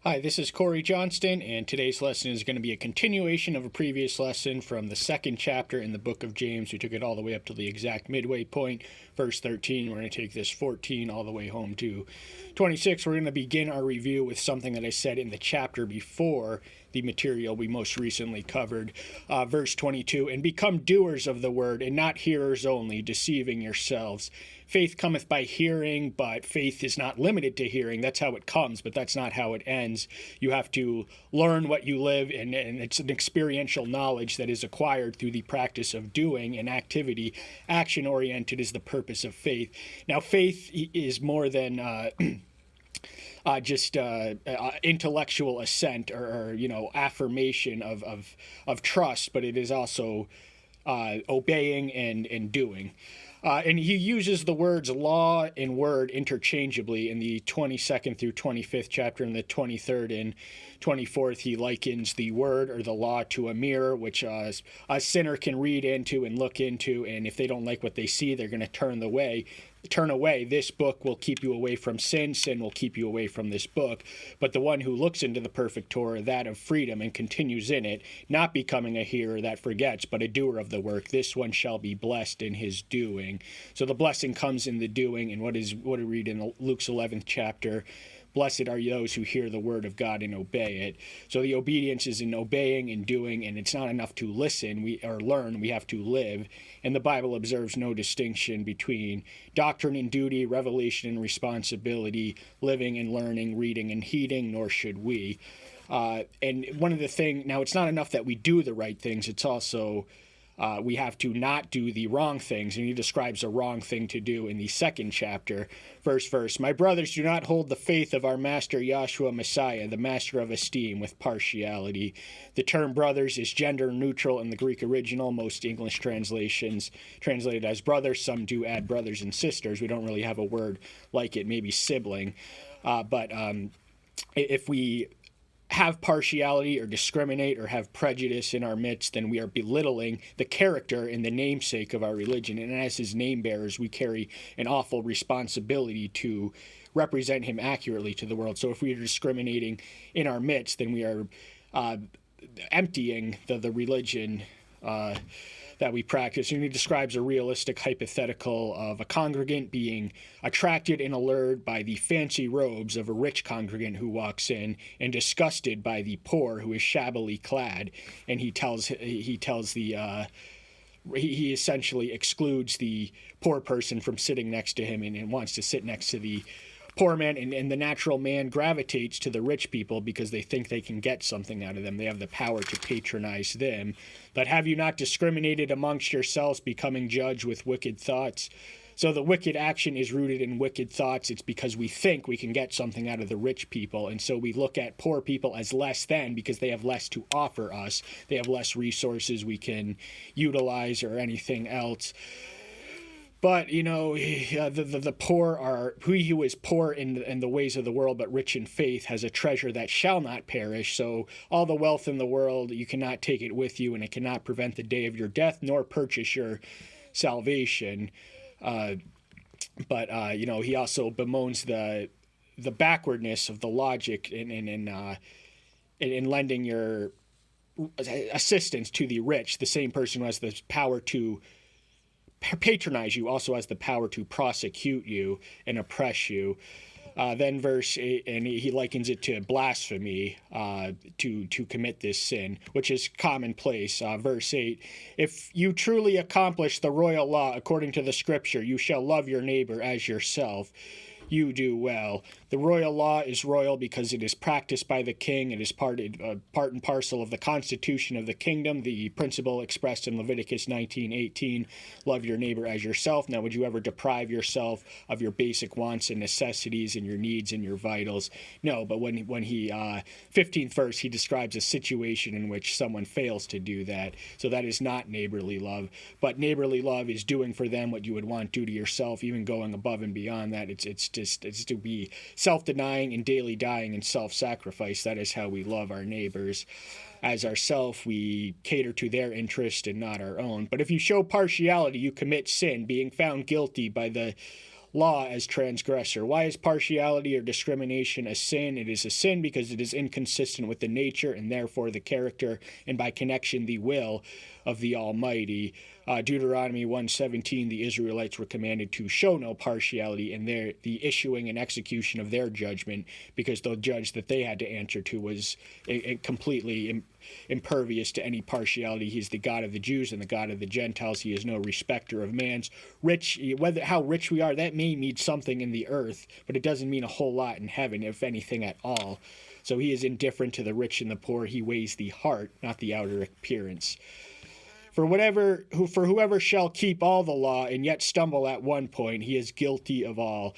Hi, this is Corey Johnston, and today's lesson is going to be a continuation of a previous lesson from the second chapter in the book of James. We took it all the way up to the exact midway point, verse 13. We're going to take this 14 all the way home to 26. We're going to begin our review with something that I said in the chapter before the material we most recently covered. Verse 22, and become doers of the word, and not hearers only, deceiving yourselves. Faith cometh by hearing, but faith is not limited to hearing. That's how it comes, but that's not how it ends. You have to learn what you live, and it's an experiential knowledge that is acquired through the practice of doing an activity. Action-oriented is the purpose of faith. Now, faith is more than just intellectual assent or affirmation of trust, but it is also obeying and doing. And he uses the words law and word interchangeably in the 22nd through 25th chapter. In the 23rd and 24th, he likens the word or the law to a mirror, which a sinner can read into and look into, and if they don't like what they see, they're going to turn away. This book will keep you away from sin. Sin will keep you away from this book. But the one who looks into the perfect Torah, that of freedom, and continues in it, not becoming a hearer that forgets, but a doer of the work, this one shall be blessed in his doing. So the blessing comes in the doing. And what do we read in Luke's 11th chapter? Blessed are those who hear the word of God and obey it. So the obedience is in obeying and doing, and it's not enough to listen or learn. We have to live. And the Bible observes no distinction between doctrine and duty, revelation and responsibility, living and learning, reading and heeding, nor should we. And one of the things, now it's not enough that we do the right things, it's also we have to not do the wrong things, and he describes a wrong thing to do in the second chapter. First verse, my brothers, do not hold the faith of our master Yahshua Messiah, the master of esteem, with partiality. The term brothers is gender neutral in the Greek original. Most English translations translate it as brothers. Some do add brothers and sisters. We don't really have a word like it, maybe sibling. But if we have partiality or discriminate or have prejudice in our midst, then we are belittling the character and the namesake of our religion. And as his name bearers, we carry an awful responsibility to represent him accurately to the world. So if we are discriminating in our midst, then we are emptying the religion that we practice. And he describes a realistic hypothetical of a congregant being attracted and allured by the fancy robes of a rich congregant who walks in, and disgusted by the poor who is shabbily clad. And he essentially excludes the poor person from sitting next to him and wants to sit next to the poor man, and the natural man gravitates to the rich people because they think they can get something out of them. They have the power to patronize them. But have you not discriminated amongst yourselves, becoming judged with wicked thoughts? So the wicked action is rooted in wicked thoughts. It's because we think we can get something out of the rich people, and so we look at poor people as less than because they have less to offer us. They have less resources we can utilize or anything else. But, the poor are, he who is poor in the ways of the world, but rich in faith, has a treasure that shall not perish. So all the wealth in the world, you cannot take it with you, and it cannot prevent the day of your death, nor purchase your salvation. But he also bemoans the backwardness of the logic in lending your assistance to the rich. The same person who has the power to patronize you also has the power to prosecute you and oppress you. Then verse 8, and he likens it to blasphemy, to commit this sin, which is commonplace. Verse 8, if you truly accomplish the royal law according to the scripture, you shall love your neighbor as yourself. You do well. The royal law is royal because it is practiced by the king. It is part and parcel of the constitution of the kingdom, the principle expressed in Leviticus 19:18, love your neighbor as yourself. Now, would you ever deprive yourself of your basic wants and necessities and your needs and your vitals? No, but when he 15th verse, he describes a situation in which someone fails to do that. So that is not neighborly love. But neighborly love is doing for them what you would want do to yourself, even going above and beyond that. It's to be self-denying and daily dying and self-sacrifice. That is how we love our neighbors. As ourself, we cater to their interest and not our own. But if you show partiality, you commit sin, being found guilty by the law as transgressor. Why is partiality or discrimination a sin? It is a sin because it is inconsistent with the nature and therefore the character, and by connection the will of the Almighty. Deuteronomy 1:17, the Israelites were commanded to show no partiality in the issuing and execution of their judgment, because the judge that they had to answer to was completely impervious to any partiality. He is the God of the Jews and the God of the Gentiles. He is no respecter of man's. How rich we are, that may mean something in the earth, but it doesn't mean a whole lot in heaven, if anything at all. So he is indifferent to the rich and the poor. He weighs the heart, not the outer appearance. For whoever shall keep all the law and yet stumble at one point, he is guilty of all.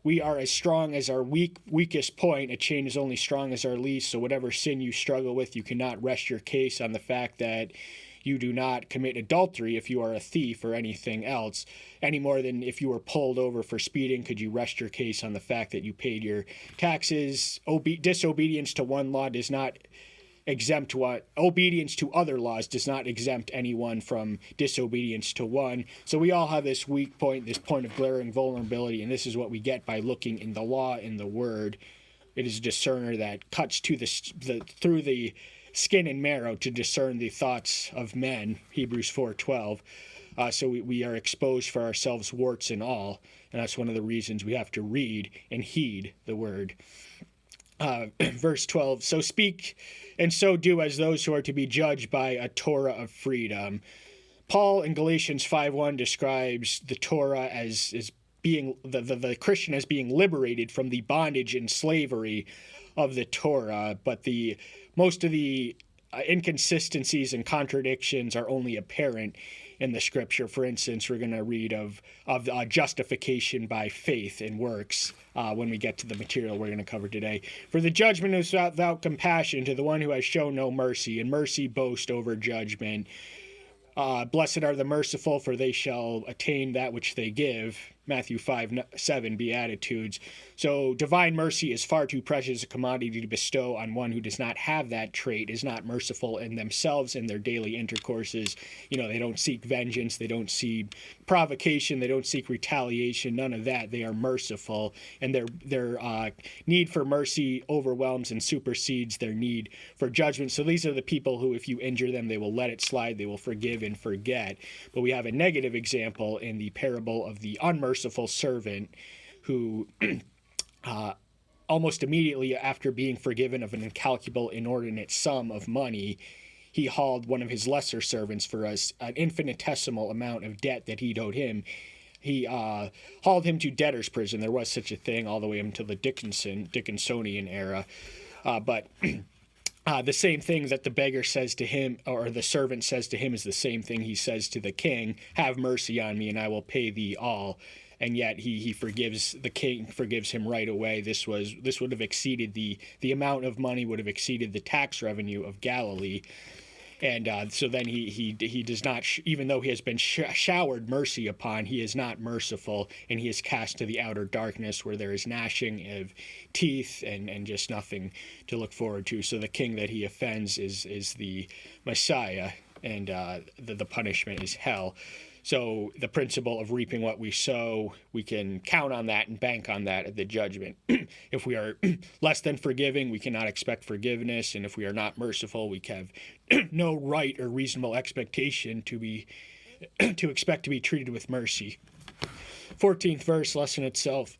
We are as strong as our weakest point. A chain is only strong as our least. So whatever sin you struggle with, you cannot rest your case on the fact that you do not commit adultery if you are a thief or anything else, any more than if you were pulled over for speeding. Could you rest your case on the fact that you paid your taxes? Disobedience to one law does not exempt obedience to other laws does not exempt anyone from disobedience to one. So we all have this weak point, this point of glaring vulnerability, and this is what we get by looking in the law, in the word. It is a discerner that cuts to through the skin and marrow to discern the thoughts of men, Hebrews 4:12. So we are exposed for ourselves, warts and all, and that's one of the reasons we have to read and heed the word. Verse 12, so speak and so do as those who are to be judged by a Torah of freedom. Paul in Galatians 5:1 describes the Torah as being the Christian as being liberated from the bondage and slavery of the Torah, but most of the inconsistencies and contradictions are only apparent in the scripture. For instance, we're going to read of justification by faith and works when we get to the material we're going to cover today. For the judgment is without compassion to the one who has shown no mercy, and mercy boast over judgment. Blessed are the merciful, for they shall attain that which they give. Matthew 5:7, Beatitudes. So divine mercy is far too precious a commodity to bestow on one who does not have that trait, is not merciful in themselves in their daily intercourses. They don't seek vengeance, they don't seek provocation, they don't seek retaliation, none of that. They are merciful, and their need for mercy overwhelms and supersedes their need for judgment. So these are the people who, if you injure them, they will let it slide, they will forgive and forget. But we have a negative example in the parable of the unmerciful servant who almost immediately after being forgiven of an incalculable, inordinate sum of money, he hauled one of his lesser servants for an infinitesimal amount of debt that he'd owed him. He hauled him to debtor's prison. There was such a thing all the way until the Dickinsonian era. But the same thing that the beggar says to him, or the servant says to him, is the same thing he says to the king: have mercy on me and I will pay thee all. And yet the king forgives him right away. This would have exceeded the amount of money would have exceeded the tax revenue of Galilee. And so then he does not, even though he has been showered mercy upon, he is not merciful, and he is cast to the outer darkness where there is gnashing of teeth and just nothing to look forward to. So the king that he offends is the Messiah, and the punishment is hell. So the principle of reaping what we sow, we can count on that and bank on that at the judgment. If we are less than forgiving, we cannot expect forgiveness. And if we are not merciful, we have no right or reasonable expectation to expect to be treated with mercy. 14th verse, lesson itself.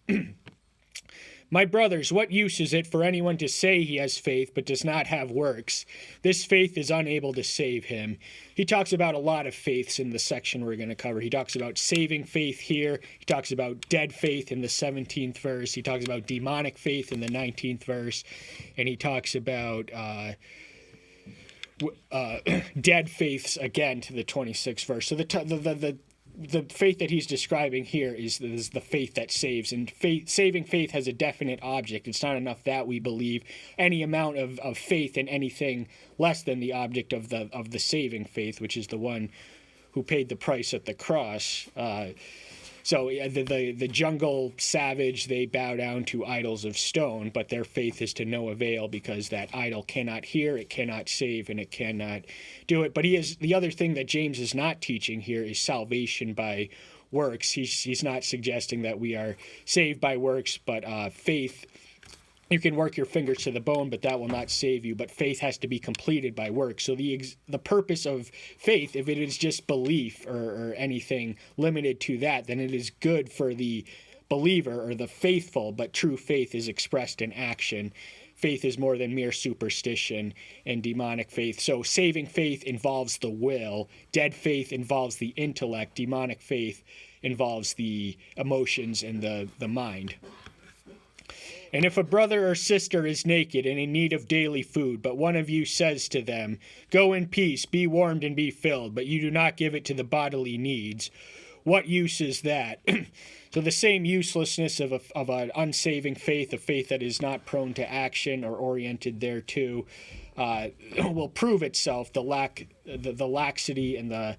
My brothers, what use is it for anyone to say he has faith but does not have works? This faith is unable to save him. He talks about a lot of faiths in the section we're going to cover. He talks about saving faith here. He talks about dead faith in the 17th verse. He talks about demonic faith in the 19th verse. And he talks about dead faiths again to the 26th verse. So the faith that he's describing here is the faith that saves, and saving faith has a definite object. It's not enough that we believe any amount of faith in anything less than the object of the saving faith, which is the one who paid the price at the cross. So the jungle savage, they bow down to idols of stone, but their faith is to no avail because that idol cannot hear, it cannot save, and it cannot do it. But the other thing that James is not teaching here is salvation by works. He's not suggesting that we are saved by works, but faith. You can work your fingers to the bone, but that will not save you. But faith has to be completed by work. So the purpose of faith, if it is just belief or anything limited to that, then it is good for the believer or the faithful. But true faith is expressed in action. Faith is more than mere superstition and demonic faith. So saving faith involves the will. Dead faith involves the intellect. Demonic faith involves the emotions and the mind. And if a brother or sister is naked and in need of daily food, but one of you says to them, "Go in peace, be warmed and be filled," but you do not give it to the bodily needs, what use is that? So the same uselessness of an unsaving faith, a faith that is not prone to action or oriented thereto, will prove itself. The laxity and the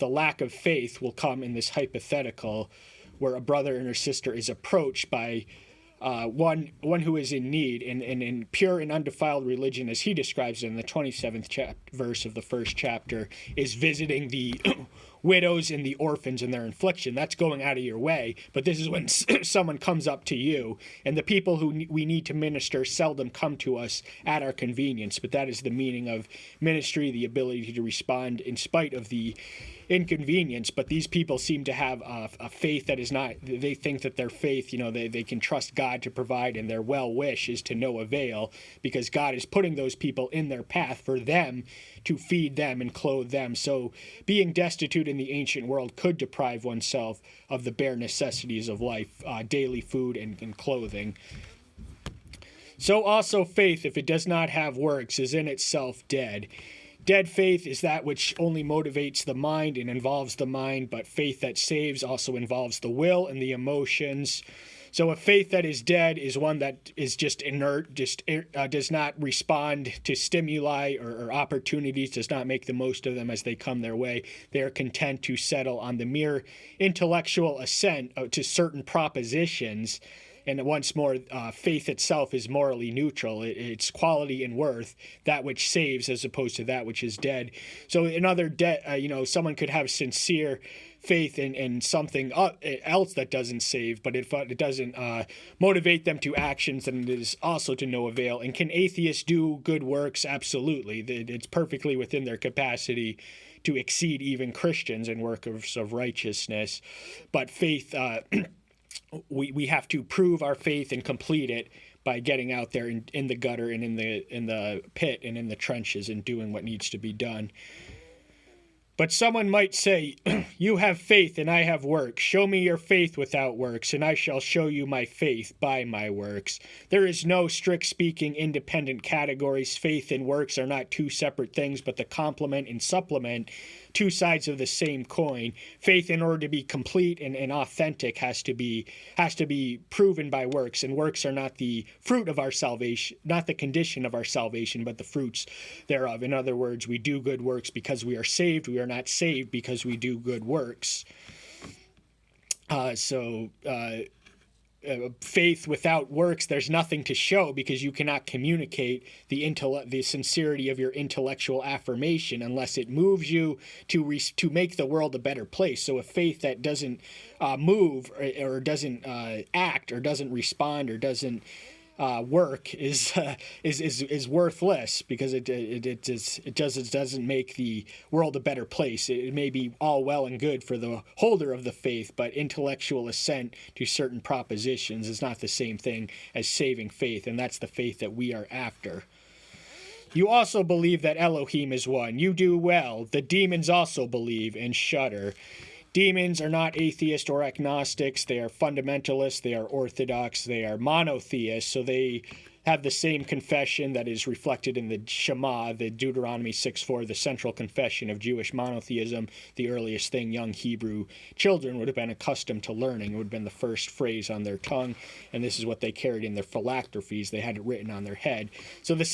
lack of faith will come in this hypothetical where a brother and a sister is approached by one who is in need, and in pure and undefiled religion, as he describes it in the 27th verse of the first chapter, is visiting the widows and the orphans in their affliction. That's going out of your way. But this is when someone comes up to you, and the people who we need to minister seldom come to us at our convenience. But that is the meaning of ministry, the ability to respond in spite of the inconvenience. But these people seem to have a faith that is not, they think that their faith, they can trust God to provide, and their well wish is to no avail, because God is putting those people in their path for them to feed them and clothe them. So being destitute in the ancient world could deprive oneself of the bare necessities of life, daily food and clothing. So also faith, if it does not have works, is in itself dead. Dead faith is that which only motivates the mind and involves the mind, but faith that saves also involves the will and the emotions. So a faith that is dead is one that is just inert, does not respond to stimuli or opportunities, does not make the most of them as they come their way. They are content to settle on the mere intellectual assent to certain propositions. And once more, faith itself is morally neutral. It's quality and worth, that which saves as opposed to that which is dead. So another someone could have sincere faith in something else that doesn't save, but if it doesn't motivate them to actions, then it is also to no avail. And can atheists do good works? Absolutely. It's perfectly within their capacity to exceed even Christians in works of righteousness. But faith, we have to prove our faith and complete it by getting out there in the gutter and in the pit and in the trenches and doing what needs to be done. But someone might say, "You have faith and I have works. Show me your faith without works, and I shall show you my faith by my works." There is no, strict speaking, independent categories. Faith and works are not two separate things, but the complement and supplement, two sides of the same coin. Faith, in order to be complete and authentic, has to be proven by works, and works are not the fruit of our salvation, not the condition of our salvation, but the fruits thereof. In other words, we do good works because we are saved. We are not saved because we do good works. Faith without works, there's nothing to show, because you cannot communicate the sincerity of your intellectual affirmation unless it moves you to make the world a better place. So a faith that doesn't move or doesn't act or doesn't respond or doesn't work is worthless, because it doesn't make the world a better place. It may be all well and good for the holder of the faith, but intellectual assent to certain propositions is not the same thing as saving faith, and that's the faith that we are after. You also believe that Elohim is one. You do well. The demons also believe and shudder. Demons are not atheists or agnostics. They are fundamentalists. They are orthodox. They are monotheists. So they have the same confession that is reflected in the Shema, the Deuteronomy 6:4, the central confession of Jewish monotheism, the earliest thing young Hebrew children would have been accustomed to learning. It would have been the first phrase on their tongue, and this is what they carried in their phylacteries. They had it written on their head. So the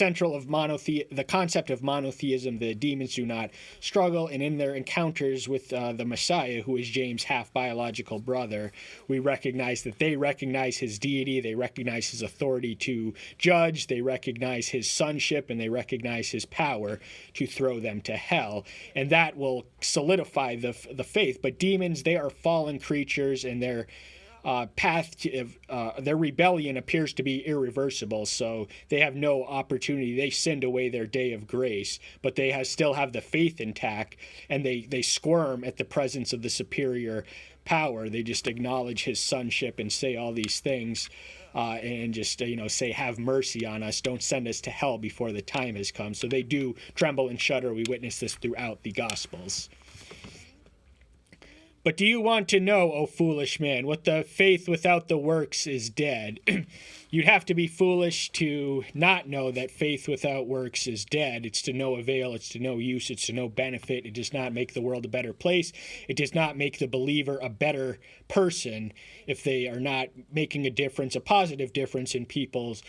concept of monotheism, the demons do not struggle, and in their encounters with the Messiah, who is James' half-biological brother, we recognize that they recognize his deity, they recognize his authority to judge, they recognize his sonship, and they recognize his power to throw them to hell. And that will solidify the faith. But demons, they are fallen creatures, and their their rebellion appears to be irreversible, so they have no opportunity. They sinned away their day of grace, but they still have the faith intact, and they squirm at the presence of the superior power. They just acknowledge his sonship and say all these things, and just say, have mercy on us, don't send us to hell before the time has come. So they do tremble and shudder. We witness this throughout the Gospels. But do you want to know, O foolish man, what the faith without the works is dead? You'd have to be foolish to not know that faith without works is dead. It's to no avail. It's to no use. It's to no benefit. It does not make the world a better place. It does not make the believer a better person if they are not making a difference, a positive difference in people's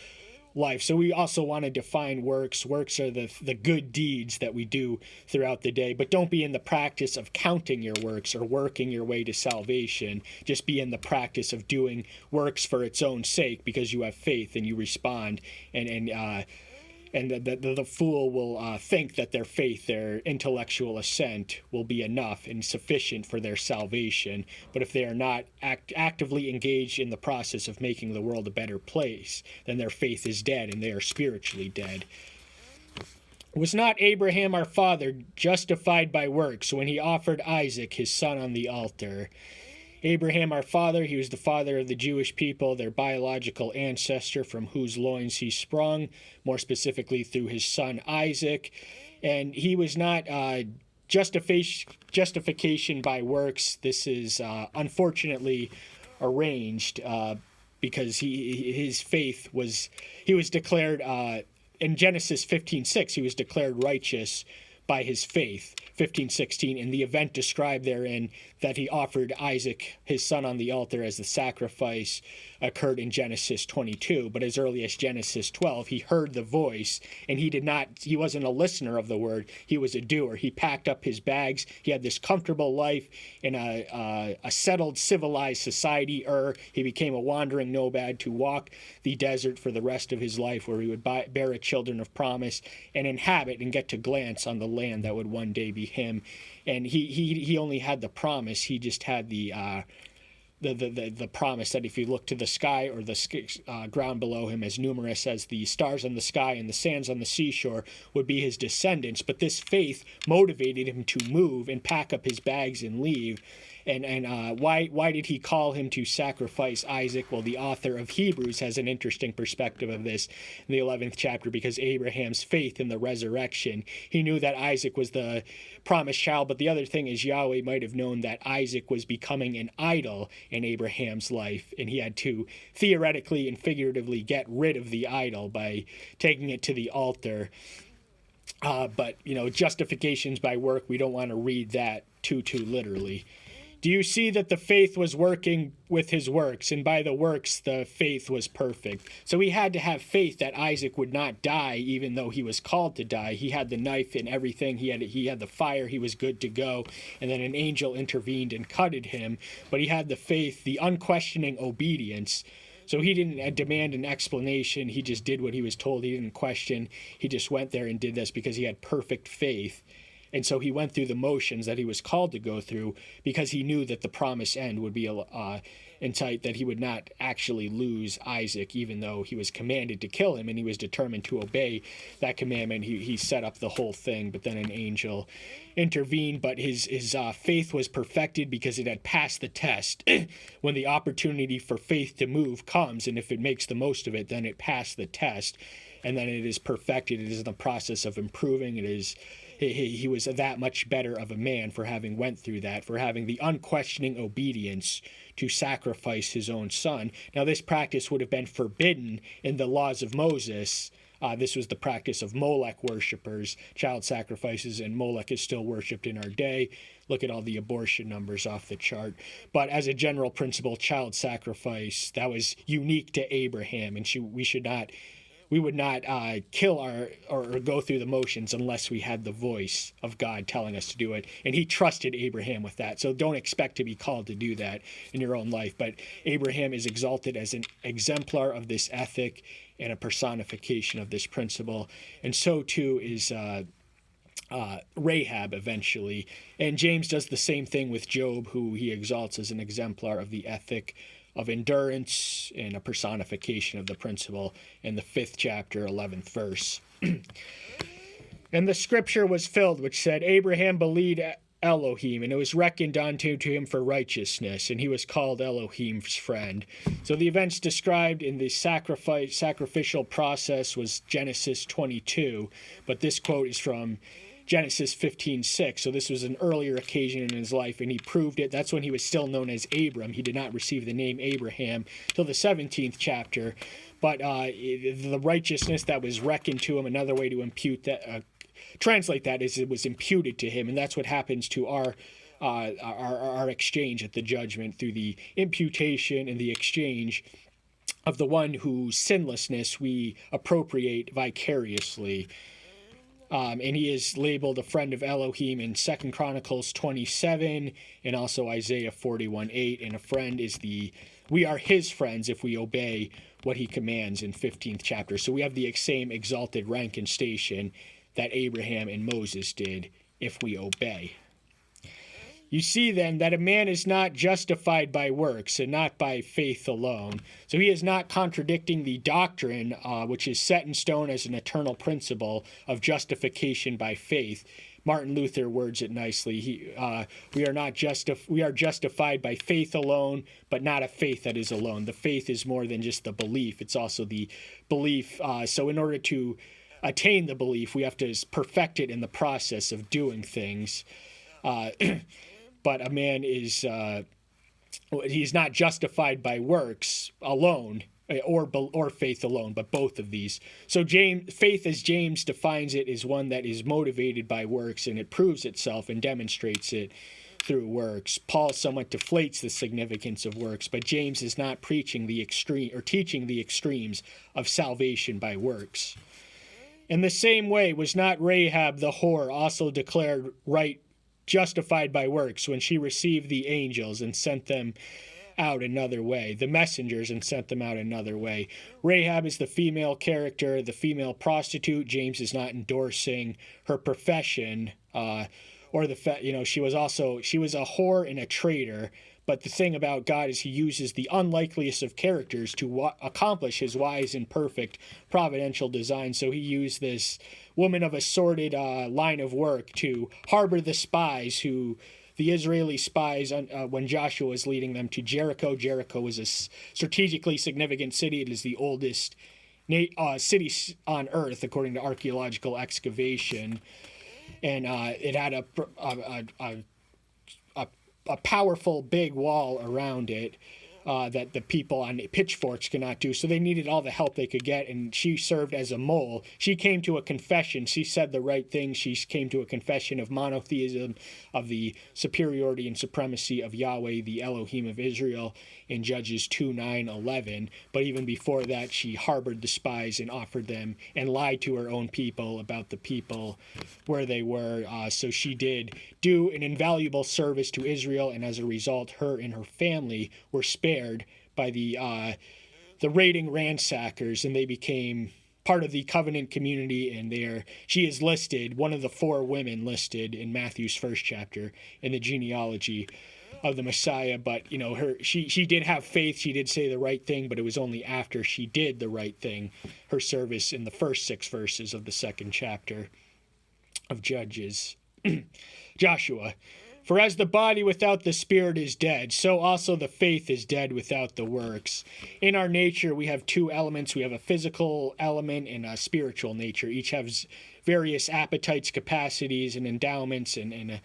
life. So we also want to define works. Works are the good deeds that we do throughout the day, but don't be in the practice of counting your works or working your way to salvation. Just be in the practice of doing works for its own sake, because you have faith and you respond, and the fool will think that their faith, their intellectual assent, will be enough and sufficient for their salvation. But if they are not actively engaged in the process of making the world a better place, then their faith is dead and they are spiritually dead. Was not Abraham our father justified by works when he offered Isaac his son on the altar? Abraham our father, he was the father of the Jewish people, their biological ancestor from whose loins he sprung, more specifically through his son Isaac. And he was not justification by works. This is unfortunately arranged because his faith was, he was declared, in Genesis 15:6, he was declared righteous by his faith. 15:16, and the event described therein, that he offered Isaac his son on the altar as the sacrifice, occurred in Genesis 22. But as early as Genesis 12, he heard the voice, and he wasn't a listener of the word, he was a doer. He packed up his bags. He had this comfortable life in a settled, civilized society. He became a wandering nomad to walk the desert for the rest of his life, where he would bear a children of promise and inhabit and get to glance on the land that would one day be him. And he only had the promise. He just had the promise that if you look to the sky or the ground below him, as numerous as the stars on the sky and the sands on the seashore, would be his descendants. But this faith motivated him to move and pack up his bags and leave. And why did he call him to sacrifice Isaac? Well, the author of Hebrews has an interesting perspective of this in the 11th chapter, because Abraham's faith in the resurrection, he knew that Isaac was the promised child. But the other thing is, Yahweh might have known that Isaac was becoming an idol in Abraham's life, and he had to theoretically and figuratively get rid of the idol by taking it to the altar. But justifications by work, we don't want to read that too literally. Do you see that the faith was working with his works, and by the works the faith was perfect? So he had to have faith that Isaac would not die, even though he was called to die. He had the knife and everything. He had the fire. He was good to go. And then an angel intervened and cutted him. But he had the faith, the unquestioning obedience. So he didn't demand an explanation. He just did what he was told. He didn't question. He just went there and did this because he had perfect faith. And so he went through the motions that he was called to go through, because he knew that the promised end would be in sight, that he would not actually lose Isaac, even though he was commanded to kill him, and he was determined to obey that commandment. He set up the whole thing, but then an angel intervened. But his faith was perfected because it had passed the test. When the opportunity for faith to move comes, and if it makes the most of it, then it passed the test, and then it is perfected. It is in the process of improving. It is... He was that much better of a man for having went through that, for having the unquestioning obedience to sacrifice his own son. Now, this practice would have been forbidden in the laws of Moses. This was the practice of Molech worshippers, child sacrifices, and Molech is still worshipped in our day. Look at all the abortion numbers off the chart. But as a general principle, child sacrifice, that was unique to Abraham, and we should not we would not kill or go through the motions unless we had the voice of God telling us to do it. And he trusted Abraham with that. So don't expect to be called to do that in your own life. But Abraham is exalted as an exemplar of this ethic and a personification of this principle. And so too is Rahab eventually. And James does the same thing with Job, who he exalts as an exemplar of the ethic of endurance and a personification of the principle in the 5th chapter, 11th verse. And the scripture was filled, which said, Abraham believed Elohim, and it was reckoned unto him for righteousness, and he was called Elohim's friend. So the events described in the sacrificial process was Genesis 22, but this quote is from Genesis 15:6. So this was an earlier occasion in his life, and he proved it. That's when he was still known as Abram. He did not receive the name Abraham till the 17th chapter. But the righteousness that was reckoned to him, another way to impute that, translate that is it was imputed to him, and that's what happens to our exchange at the judgment through the imputation and the exchange of the one whose sinlessness we appropriate vicariously. And he is labeled a friend of Elohim in 2 Chronicles 27 and also Isaiah 41:8. And a friend is we are his friends if we obey what he commands in 15th chapter. So we have the same exalted rank and station that Abraham and Moses did if we obey. You see then that a man is not justified by works and not by faith alone. So he is not contradicting the doctrine which is set in stone as an eternal principle of justification by faith. Martin Luther words it nicely. We are justified by faith alone, but not a faith that is alone. The faith is more than just the belief. It's also the belief. So in order to attain the belief, we have to perfect it in the process of doing things. But a man is he's not justified by works alone or faith alone, but both of these. So faith, as James defines it, is one that is motivated by works, and it proves itself and demonstrates it through works. Paul somewhat deflates the significance of works, but James is not preaching the extreme or teaching the extremes of salvation by works. In the same way, was not Rahab the whore also declared justified by works when she received the angels and sent them out another way, the messengers, and sent them out another way? Rahab is the female character, the female prostitute. James is not endorsing her profession or the fact, she was a whore and a traitor. But the thing about God is he uses the unlikeliest of characters to accomplish his wise and perfect providential design. So he used this woman of a sordid line of work to harbor the spies the Israeli spies when Joshua was leading them to Jericho. Jericho was a strategically significant city. It is the oldest city on earth, according to archaeological excavation. And it had a powerful big wall around it that the people on pitchforks could not do. So they needed all the help they could get, and she served as a mole. She came to a confession. She said the right thing. She came to a confession of monotheism, of the superiority and supremacy of Yahweh, the Elohim of Israel, in Judges 2:9-11. But even before that, she harbored the spies and offered them and lied to her own people about the people where they were. So she did do an invaluable service to Israel, and as a result, her and her family were spared by the raiding ransackers, and they became part of the covenant community. And she is listed, one of the 4 women listed in Matthew's 1st chapter in the genealogy of the Messiah. But she did have faith. She did say the right thing, but it was only after she did the right thing, her service in the first 6 verses of the 2nd chapter of Judges. Joshua. For as the body without the spirit is dead, so also the faith is dead without the works. In our nature, we have 2 elements. We have a physical element and a spiritual nature. Each has various appetites, capacities, and endowments, and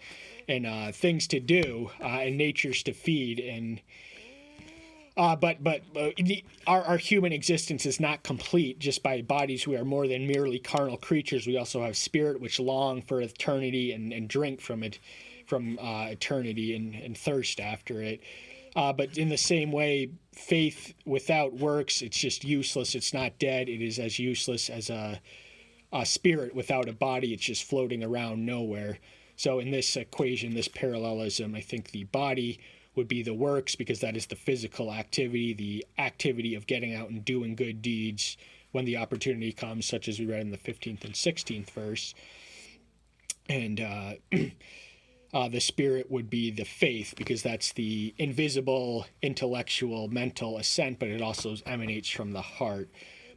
things to do, and natures to feed. And but our human existence is not complete just by bodies. We are more than merely carnal creatures. We also have spirit, which long for eternity and drink from it. From eternity and thirst after it. But in the same way, faith without works, it's just useless. It's not dead. It is as useless as a spirit without a body. It's just floating around nowhere. So in this equation, this parallelism, I think the body would be the works, because that is the physical activity, the activity of getting out and doing good deeds when the opportunity comes, such as we read in the 15th and 16th verse. And the spirit would be the faith, because that's the invisible, intellectual, mental assent, but it also emanates from the heart.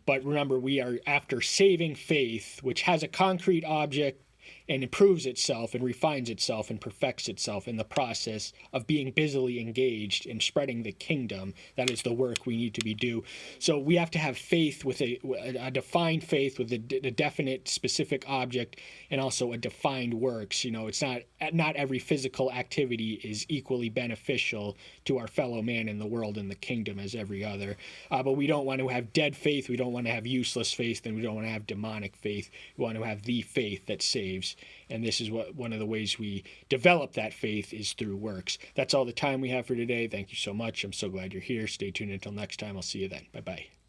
But remember, we are after saving faith, which has a concrete object and improves itself and refines itself and perfects itself in the process of being busily engaged in spreading the kingdom. That is the work we need to be do. So we have to have faith with a defined faith with a definite specific object, and also a defined works. It's not every physical activity is equally beneficial to our fellow man in the world and the kingdom as every other. But we don't want to have dead faith. We don't want to have useless faith, and we don't want to have demonic faith. We want to have the faith that saves. And this is one of the ways we develop that faith, is through works. That's all the time we have for today. Thank you so much. I'm so glad you're here. Stay tuned until next time. I'll see you then. Bye-bye.